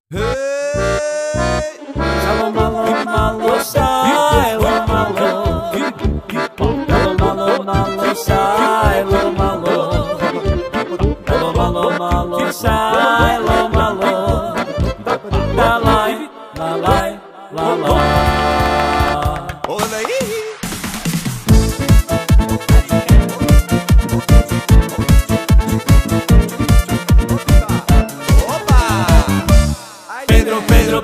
Malo, malo, malo, silo, malo. Malo, malo, malo, silo, malo. Malo, malo, malo, silo, malo. La lai, la lai, la la. Pedro, Pedro,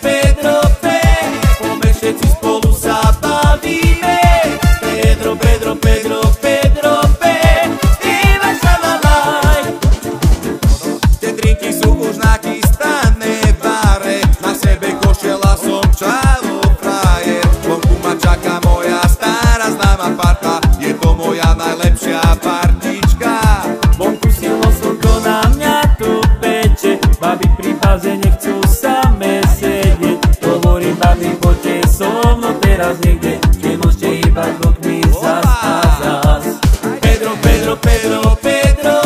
Pedro, Pedro, come všetci spolu sa bavíme. Pedro, Pedro, Pedro, Pedro, spievaj sa lalaj. Tie drinky sú už nachystané v bare, na sebe košela som čalo frajer. Vonku ma čaká moja stará známa parta, je to moja najlepšia partička. Vonku silno slnko na mňa tu peče, babi pri baze nechcú same sedieť. Hovorím babi, poďte so mnou teraz niekde, nemôžete hýbať okmi zas a zas. Pedro, Pedro, Pedro, Pedro,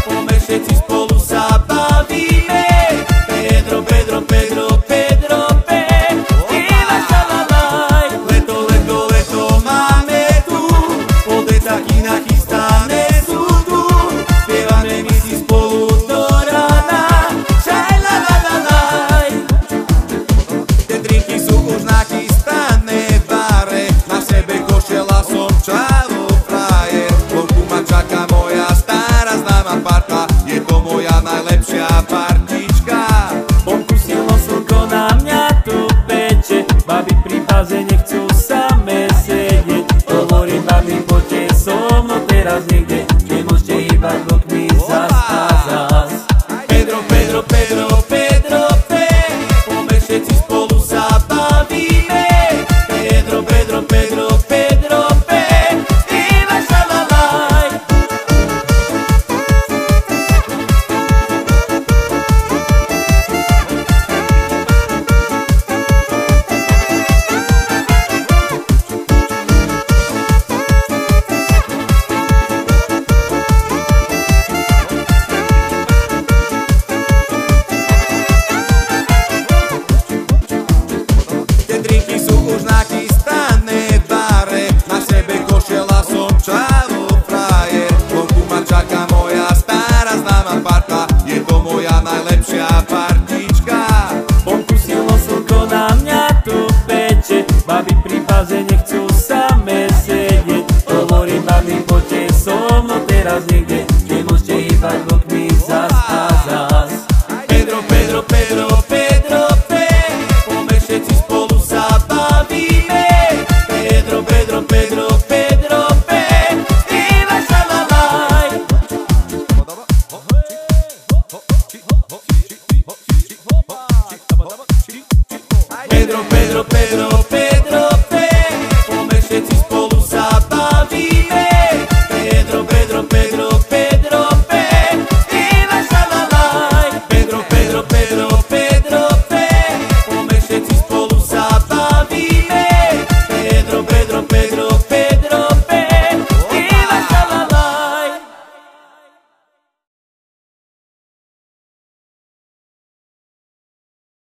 poďme všetci spolu sa bavíme. Pedro, Pedro, Pedro, Pedro, spievaj sa lalaj. Leto, leto, leto máme tu, podecaky nachystané sú tu, spievame my si spolu do rana. Šaj la la la laj. Tie drinky sú už nachystané v bare, na sebe košela som čalo frajer. Vonku ma čaká moja stará známa parta, je to moja najlepšia partička. Vonku silno slnko na mňa tu peče, babi pri baze nechcú same sedieť. Hovorím babi, poďte so mnou teraz niekde, nemôžete hýbať okmi